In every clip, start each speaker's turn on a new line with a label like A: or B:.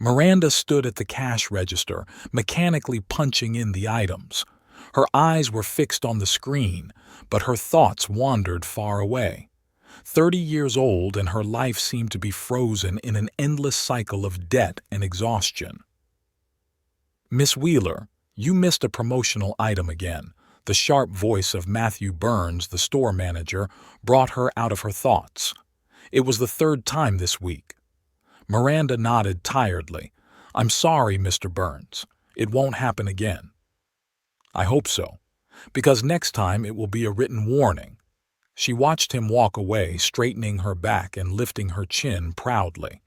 A: Miranda stood at the cash register, mechanically punching in the items. Her eyes were fixed on the screen, but her thoughts wandered far away. 30 years old, and her life seemed to be frozen in an endless cycle of debt and exhaustion. "Miss Wheeler, you missed a promotional item again." The sharp voice of Matthew Burns, the store manager, brought her out of her thoughts. It was the third time this week. Miranda nodded tiredly. "I'm sorry, Mr. Burns. It won't happen again." "I hope so, because next time it will be a written warning." She watched him walk away, straightening her back and lifting her chin proudly.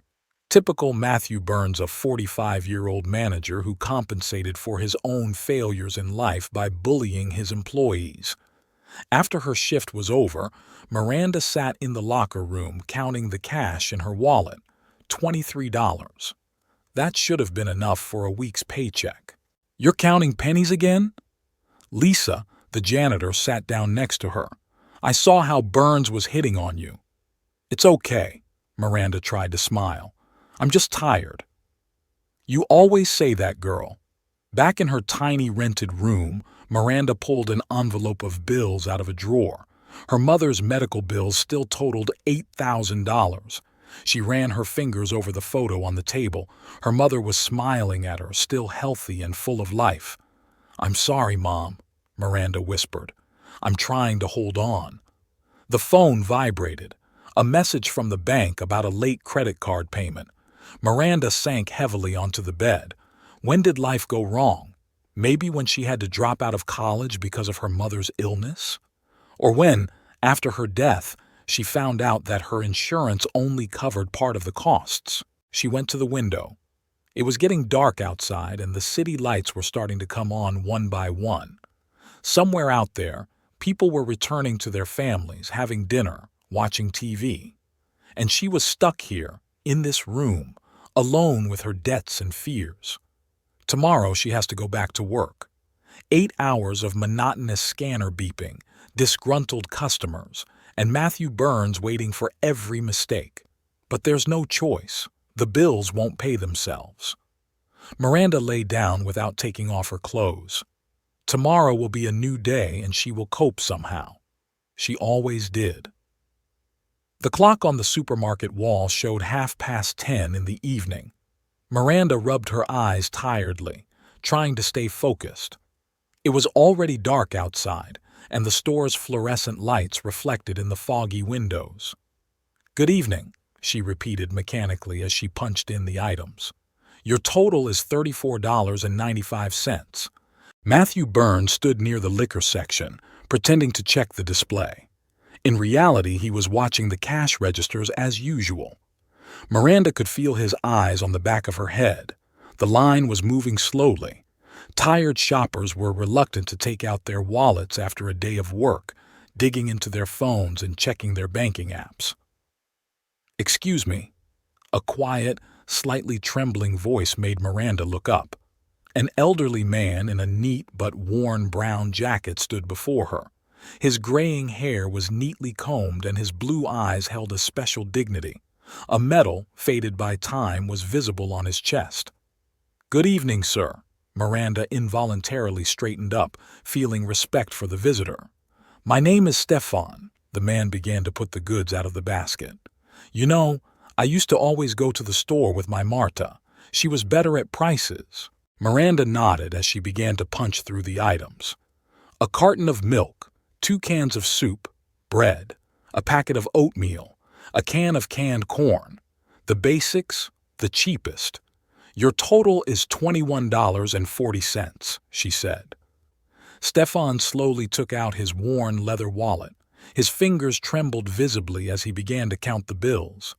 A: Typical Matthew Burns, a 45-year-old manager who compensated for his own failures in life by bullying his employees. After her shift was over, Miranda sat in the locker room counting the cash in her wallet. $23. That should have been enough for a week's paycheck. "You're counting pennies again?" Lisa, the janitor, sat down next to her. "I saw how Burns was hitting on you." "It's okay," Miranda tried to smile. "I'm just tired." "You always say that, girl." Back in her tiny rented room, Miranda pulled an envelope of bills out of a drawer. Her mother's medical bills still totaled $8,000. She ran her fingers over the photo on the table. Her mother was smiling at her, still healthy and full of life. "I'm sorry, Mom," Miranda whispered. "I'm trying to hold on." The phone vibrated. A message from the bank about a late credit card payment. Miranda sank heavily onto the bed. When did life go wrong? Maybe when she had to drop out of college because of her mother's illness? Or when, after her death, she found out that her insurance only covered part of the costs? She went to the window. It was getting dark outside, and the city lights were starting to come on one by one. Somewhere out there, people were returning to their families, having dinner, watching TV. And she was stuck here, in this room, alone with her debts and fears. Tomorrow she has to go back to work. 8 hours of monotonous scanner beeping, disgruntled customers, and Matthew Burns waiting for every mistake. But there's no choice. The bills won't pay themselves. Miranda lay down without taking off her clothes. Tomorrow will be a new day, and she will cope somehow. She always did. The clock on the supermarket wall showed 10:30 in the evening. Miranda rubbed her eyes tiredly, trying to stay focused. It was already dark outside, and the store's fluorescent lights reflected in the foggy windows. "Good evening," she repeated mechanically as she punched in the items. "Your total is $34.95. Matthew Burns stood near the liquor section, pretending to check the display. In reality, he was watching the cash registers as usual. Miranda could feel his eyes on the back of her head. The line was moving slowly. Tired shoppers were reluctant to take out their wallets after a day of work, digging into their phones and checking their banking apps. "Excuse me." A quiet, slightly trembling voice made Miranda look up. An elderly man in a neat but worn brown jacket stood before her. His graying hair was neatly combed, and his blue eyes held a special dignity. A medal, faded by time, was visible on his chest. "Good evening, sir." Miranda involuntarily straightened up, feeling respect for the visitor. "My name is Stefan." The man began to put the goods out of the basket. "You know, I used to always go to the store with my Marta. She was better at prices." Miranda nodded as she began to punch through the items. A carton of milk, 2 cans of soup, bread, a packet of oatmeal, a can of canned corn. The basics, the cheapest. "Your total is $21.40, she said. Stefan slowly took out his worn leather wallet. His fingers trembled visibly as he began to count the bills.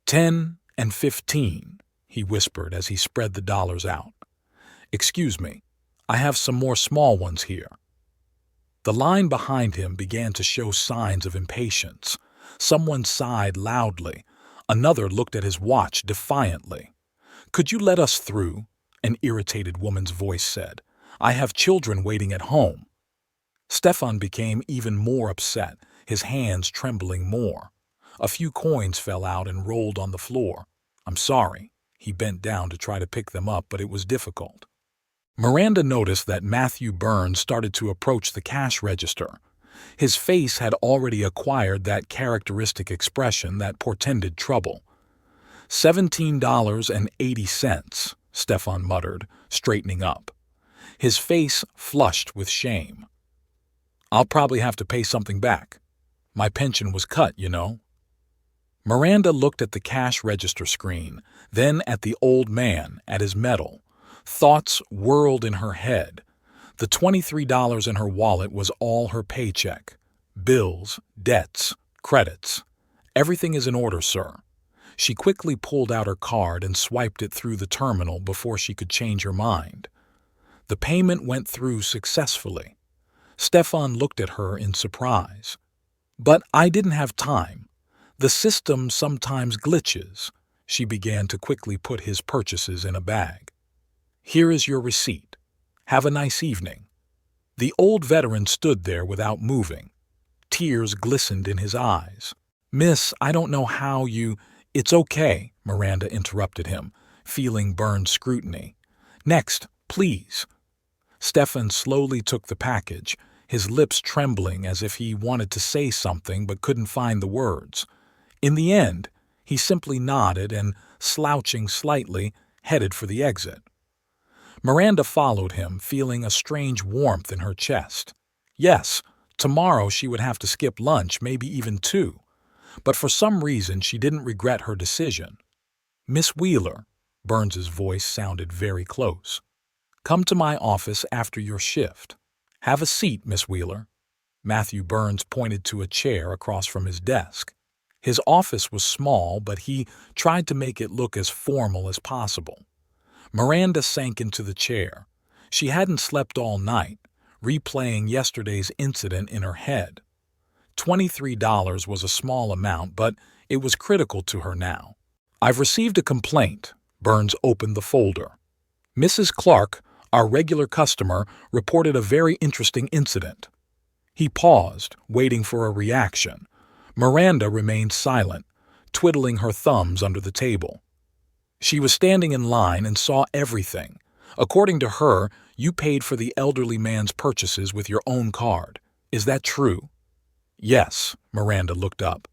A: 10 and 15, he whispered as he spread the dollars out. "Excuse me, I have some more small ones here." The line behind him began to show signs of impatience. Someone sighed loudly. Another looked at his watch defiantly. "Could you let us through?" an irritated woman's voice said. "I have children waiting at home." Stefan became even more upset, his hands trembling more. A few coins fell out and rolled on the floor. "I'm sorry," He bent down to try to pick them up, but it was difficult. Miranda noticed that Matthew Burns started to approach the cash register. His face had already acquired that characteristic expression that portended trouble. $17.80, Stefan muttered, straightening up. His face flushed with shame. I'll probably have to pay something back. My pension was cut, you know. Miranda looked at the cash register screen, then at the old man, at his medal. Thoughts whirled in her head. The $23 in her wallet was all her paycheck. Bills, debts, credits. Everything is in order, sir. She quickly pulled out her card and swiped it through the terminal before she could change her mind. The payment went through successfully. Stefan looked at her in surprise. But I didn't have time. The system sometimes glitches. She began to quickly put his purchases in a bag. Here is your receipt. Have a nice evening. The old veteran stood there without moving. Tears glistened in his eyes. Miss, I don't know how you— It's okay, Miranda interrupted him, feeling Burns' scrutiny. Next, please. Stefan slowly took the package, his lips trembling as if he wanted to say something but couldn't find the words. In the end, he simply nodded and, slouching slightly, headed for the exit. Miranda followed him, feeling a strange warmth in her chest. Yes, tomorrow she would have to skip lunch, maybe even 2. But for some reason she didn't regret her decision. Miss Wheeler, Burns's voice sounded very close. Come to my office after your shift. Have a seat, Miss Wheeler. Matthew Burns pointed to a chair across from his desk. His office was small, but he tried to make it look as formal as possible. Miranda sank into the chair. She hadn't slept all night, replaying yesterday's incident in her head. $23 was a small amount, but it was critical to her now. I've received a complaint. Burns opened the folder. Mrs. Clark, our regular customer, reported a very interesting incident. He paused, waiting for a reaction. Miranda remained silent, twiddling her thumbs under the table. She was standing in line and saw everything. According to her, you paid for the elderly man's purchases with your own card. Is that true? Yes, Miranda looked up.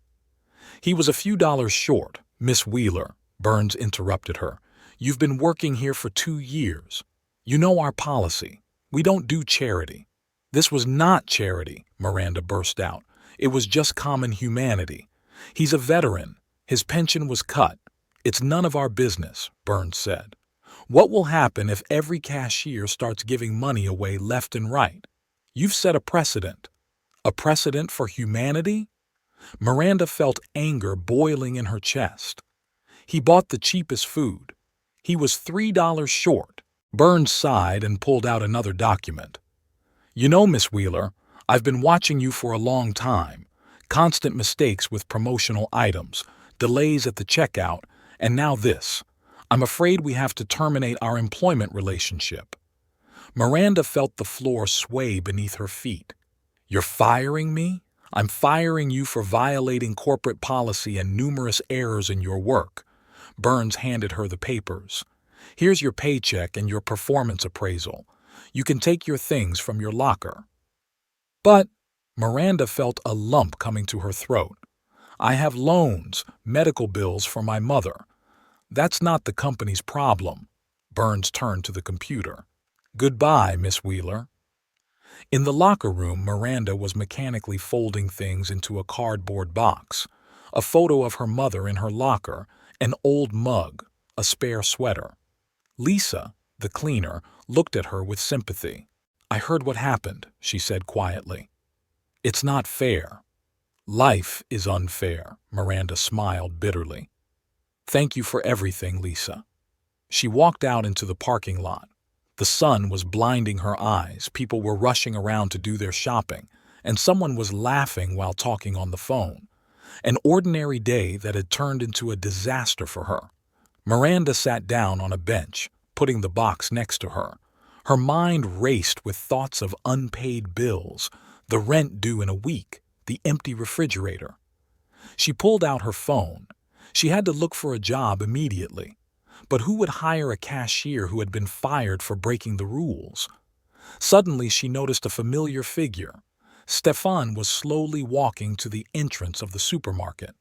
A: He was a few dollars short, Miss Wheeler, Burns interrupted her. You've been working here for 2 years. You know our policy. We don't do charity. This was not charity, Miranda burst out. It was just common humanity. He's a veteran. His pension was cut. It's none of our business, Burns said. What will happen if every cashier starts giving money away left and right? You've set a precedent. A precedent for humanity? Miranda felt anger boiling in her chest. He bought the cheapest food. He was $3 short. Burns sighed and pulled out another document. You know, Miss Wheeler, I've been watching you for a long time. Constant mistakes with promotional items, delays at the checkout, and now this. I'm afraid we have to terminate our employment relationship. Miranda felt the floor sway beneath her feet. You're firing me? I'm firing you for violating corporate policy and numerous errors in your work. Burns handed her the papers. Here's your paycheck and your performance appraisal. You can take your things from your locker. But Miranda felt a lump coming to her throat. I have loans, medical bills for my mother. That's not the company's problem. Burns turned to the computer. Goodbye, Miss Wheeler. In the locker room, Miranda was mechanically folding things into a cardboard box. A photo of her mother in her locker, an old mug, a spare sweater. Lisa, the cleaner, looked at her with sympathy. I heard what happened, she said quietly. It's not fair. Life is unfair, Miranda smiled bitterly. Thank you for everything, Lisa. She walked out into the parking lot. The sun was blinding her eyes, people were rushing around to do their shopping, and someone was laughing while talking on the phone. An ordinary day that had turned into a disaster for her. Miranda sat down on a bench, putting the box next to her. Her mind raced with thoughts of unpaid bills, the rent due in a week, the empty refrigerator. She pulled out her phone. She had to look for a job immediately. But who would hire a cashier who had been fired for breaking the rules? Suddenly, she noticed a familiar figure. Stefan was slowly walking to the entrance of the supermarket.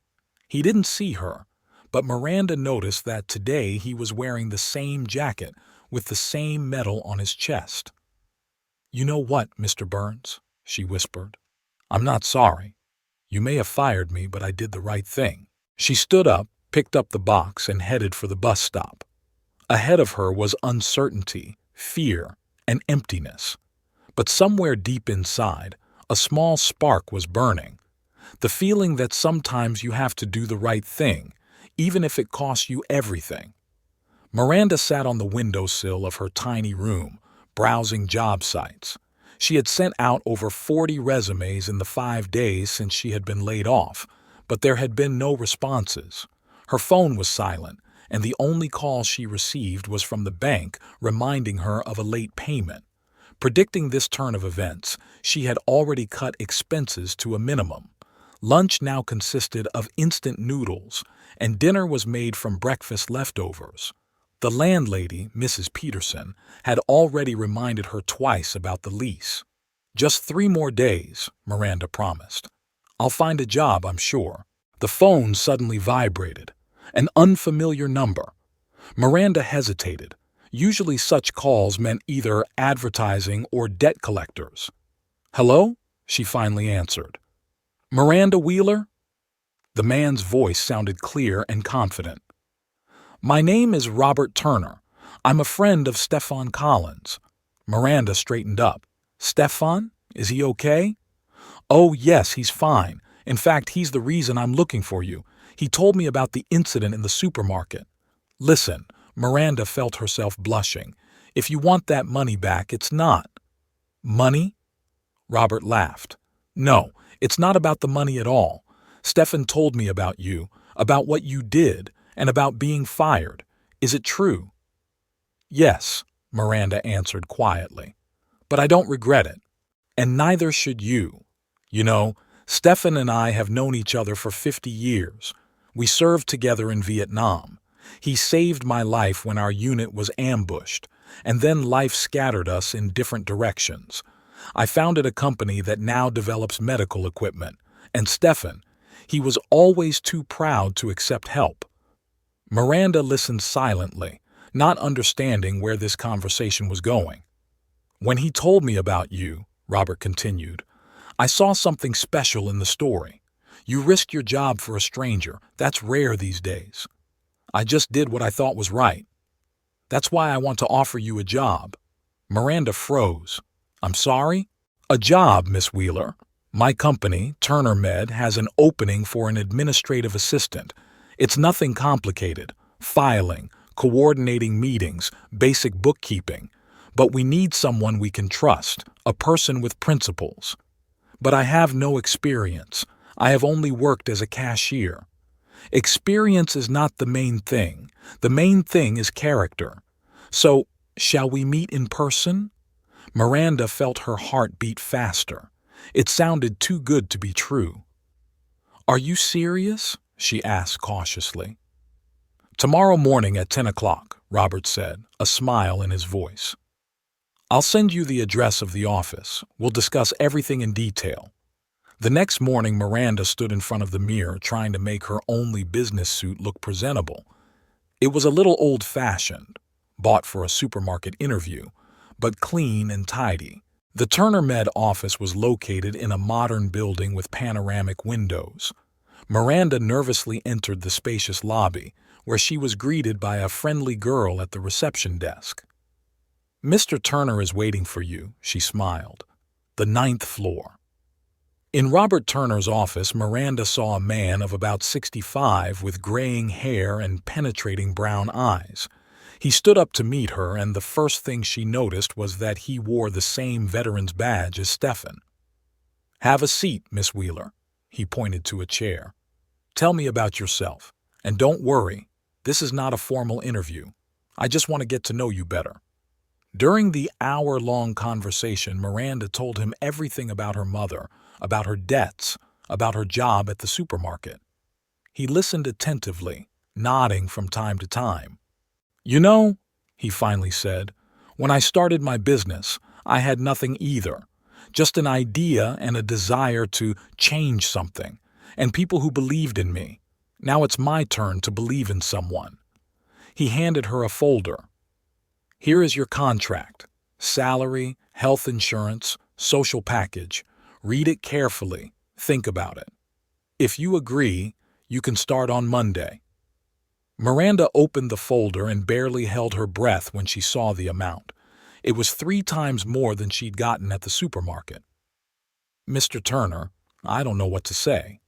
A: He didn't see her, but Miranda noticed that today he was wearing the same jacket with the same medal on his chest. "You know what, Mr. Burns?" she whispered. "I'm not sorry. You may have fired me, but I did the right thing." She stood up, picked up the box, and headed for the bus stop. Ahead of her was uncertainty, fear, and emptiness. But somewhere deep inside, a small spark was burning. The feeling that sometimes you have to do the right thing, even if it costs you everything. Miranda sat on the windowsill of her tiny room, browsing job sites. She had sent out over 40 resumes in the 5 days since she had been laid off, but there had been no responses. Her phone was silent, and the only call she received was from the bank reminding her of a late payment. Predicting this turn of events, she had already cut expenses to a minimum. Lunch now consisted of instant noodles, and dinner was made from breakfast leftovers. The landlady, Mrs. Peterson, had already reminded her twice about the lease. "Just 3 more days," Miranda promised. "I'll find a job, I'm sure." The phone suddenly vibrated. An unfamiliar number. Miranda hesitated. Usually such calls meant either advertising or debt collectors. "Hello?" she finally answered. "Miranda Wheeler?" The man's voice sounded clear and confident. "My name is Robert Turner. I'm a friend of Stefan Collins." Miranda straightened up. "Stefan? Is he okay?" "Oh, yes, he's fine. In fact, he's the reason I'm looking for you. He told me about the incident in the supermarket." "Listen," Miranda felt herself blushing. "If you want that money back, it's not." "Money?" Robert laughed. "No, it's not about the money at all. Stefan told me about you, about what you did, and about being fired. Is it true?" "Yes," Miranda answered quietly. "But I don't regret it. And neither should you. You know, Stefan and I have known each other for 50 years. We served together in Vietnam. He saved my life when our unit was ambushed, and then life scattered us in different directions. I founded a company that now develops medical equipment, and Stefan, he was always too proud to accept help." Miranda listened silently, not understanding where this conversation was going. "When he told me about you," Robert continued, "I saw something special in the story. You risked your job for a stranger. That's rare these days. I just did what I thought was right. That's why I want to offer you a job." Miranda froze. "I'm sorry?" "A job, Miss Wheeler. My company, Turner Med, has an opening for an administrative assistant. It's nothing complicated. Filing, coordinating meetings, basic bookkeeping. But we need someone we can trust, a person with principles. But I have no experience. I have only worked as a cashier. Experience is not the main thing. The main thing is character. So, shall we meet in person?" Miranda felt her heart beat faster. It sounded too good to be true. "Are you serious?" she asked cautiously. "Tomorrow morning at 10 o'clock, Robert said, a smile in his voice. "I'll send you the address of the office. We'll discuss everything in detail." The next morning, Miranda stood in front of the mirror trying to make her only business suit look presentable. It was a little old-fashioned, bought for a supermarket interview, but clean and tidy. The Turner Med office was located in a modern building with panoramic windows. Miranda nervously entered the spacious lobby, where she was greeted by a friendly girl at the reception desk. "Mr. Turner is waiting for you," she smiled. "The 9th floor." In Robert Turner's office, Miranda saw a man of about 65 with graying hair and penetrating brown eyes. He stood up to meet her, and the first thing she noticed was that he wore the same veteran's badge as Stefan. "Have a seat, Miss Wheeler." He pointed to a chair. "Tell me about yourself. And don't worry, this is not a formal interview. I just want to get to know you better." During the hour-long conversation, Miranda told him everything about her mother, about her debts, about her job at the supermarket. He listened attentively, nodding from time to time. You know, he finally said, when I started my business, I had nothing either. Just an idea and a desire to change something, and people who believed in me. Now it's my turn to believe in someone. He handed her a folder. Here is your contract. Salary, health insurance, social package. Read it carefully. Think about it. If you agree, you can start on Monday. Miranda opened the folder and barely held her breath when she saw the amount. It was 3 times more than she'd gotten at the supermarket. Mr. Turner, I don't know what to say.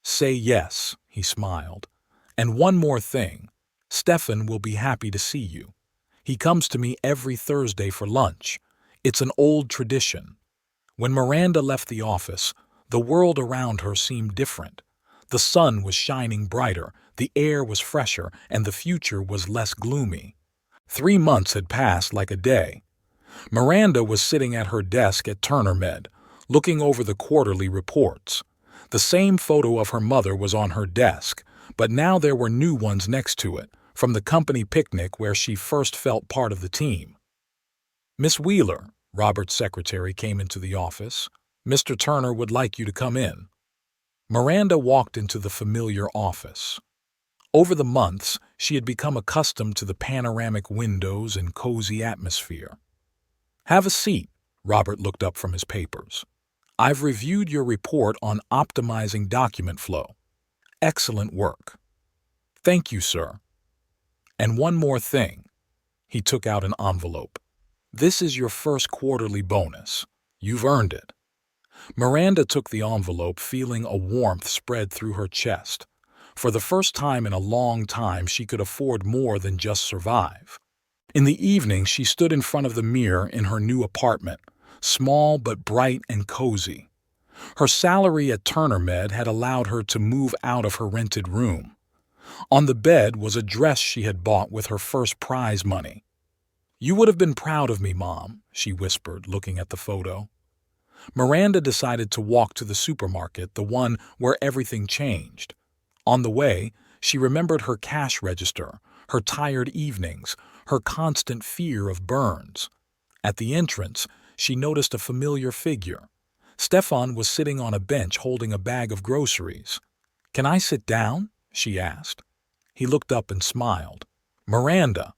A: Say yes, he smiled. And one more thing. Stefan will be happy to see you. He comes to me every Thursday for lunch. It's an old tradition. When Miranda left the office, the world around her seemed different. The sun was shining brighter, the air was fresher, and the future was less gloomy. 3 months had passed like a day. Miranda was sitting at her desk at TurnerMed, looking over the quarterly reports. The same photo of her mother was on her desk, but now there were new ones next to it, from the company picnic where she first felt part of the team. Miss Wheeler, Robert's secretary, came into the office. Mr. Turner would like you to come in. Miranda walked into the familiar office. Over the months, she had become accustomed to the panoramic windows and cozy atmosphere. Have a seat, Robert looked up from his papers. I've reviewed your report on optimizing document flow. Excellent work. Thank you, sir. And one more thing. He took out an envelope. This is your first quarterly bonus. You've earned it. Miranda took the envelope, feeling a warmth spread through her chest. For the first time in a long time, she could afford more than just survive. In the evening, she stood in front of the mirror in her new apartment, small but bright and cozy. Her salary at TurnerMed had allowed her to move out of her rented room. On the bed was a dress she had bought with her first prize money. You would have been proud of me, Mom, she whispered, looking at the photo. Miranda decided to walk to the supermarket, the one where everything changed. On the way, she remembered her cash register, her tired evenings, her constant fear of burns. At the entrance, she noticed a familiar figure. Stefan was sitting on a bench holding a bag of groceries. Can I sit down? She asked. He looked up and smiled. Miranda,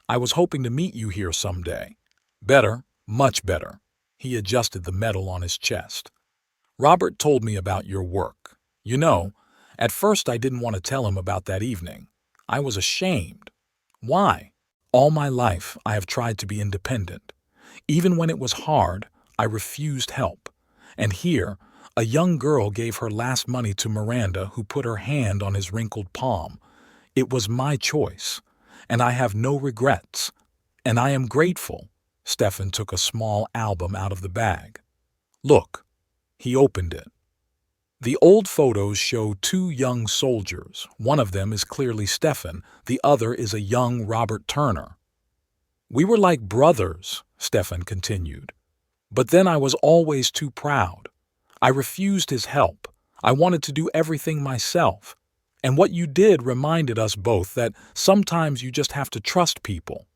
A: I was hoping to meet you here someday. Better, much better. He adjusted the medal on his chest. Robert told me about your work. You know, at first I didn't want to tell him about that evening. I was ashamed. Why? All my life I have tried to be independent. Even when it was hard, I refused help. And here, a young girl gave her last money to Miranda, who put her hand on his wrinkled palm. It was my choice, and I have no regrets. And I am grateful. Stefan took a small album out of the bag. Look. He opened it. The old photos show 2 young soldiers. One of them is clearly Stefan, the other is a young Robert Turner. We were like brothers, Stefan continued. But then I was always too proud. I refused his help. I wanted to do everything myself. And what you did reminded us both that sometimes you just have to trust people.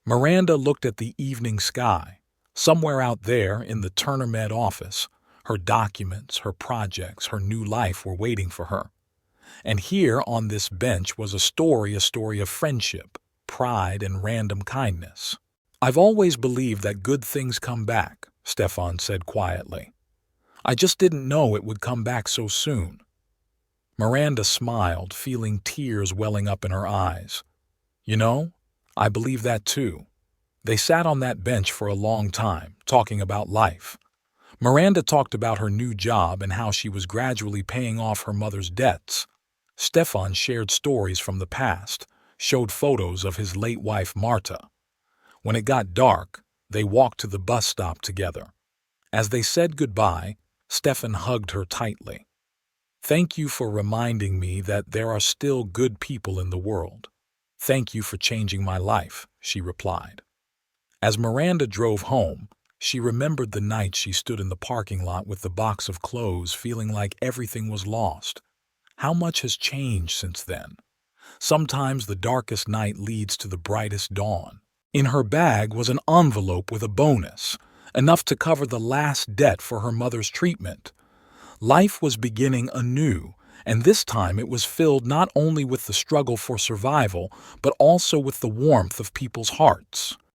A: Miranda looked at the evening sky. Somewhere out there in the TurnerMed office, her documents, her projects, her new life were waiting for her. And here on this bench was a story of friendship, pride, and random kindness. I've always believed that good things come back, Stefan said quietly. I just didn't know it would come back so soon. Miranda smiled, feeling tears welling up in her eyes. You know, I believe that too. They sat on that bench for a long time, talking about life. Miranda talked about her new job and how she was gradually paying off her mother's debts. Stefan shared stories from the past, showed photos of his late wife Marta. When it got dark, they walked to the bus stop together. As they said goodbye, Stefan hugged her tightly. Thank you for reminding me that there are still good people in the world. Thank you for changing my life, she replied. As Miranda drove home, she remembered the night she stood in the parking lot with the box of clothes, feeling like everything was lost. How much has changed since then? Sometimes the darkest night leads to the brightest dawn. In her bag was an envelope with a bonus, enough to cover the last debt for her mother's treatment. Life was beginning anew, and this time it was filled not only with the struggle for survival, but also with the warmth of people's hearts.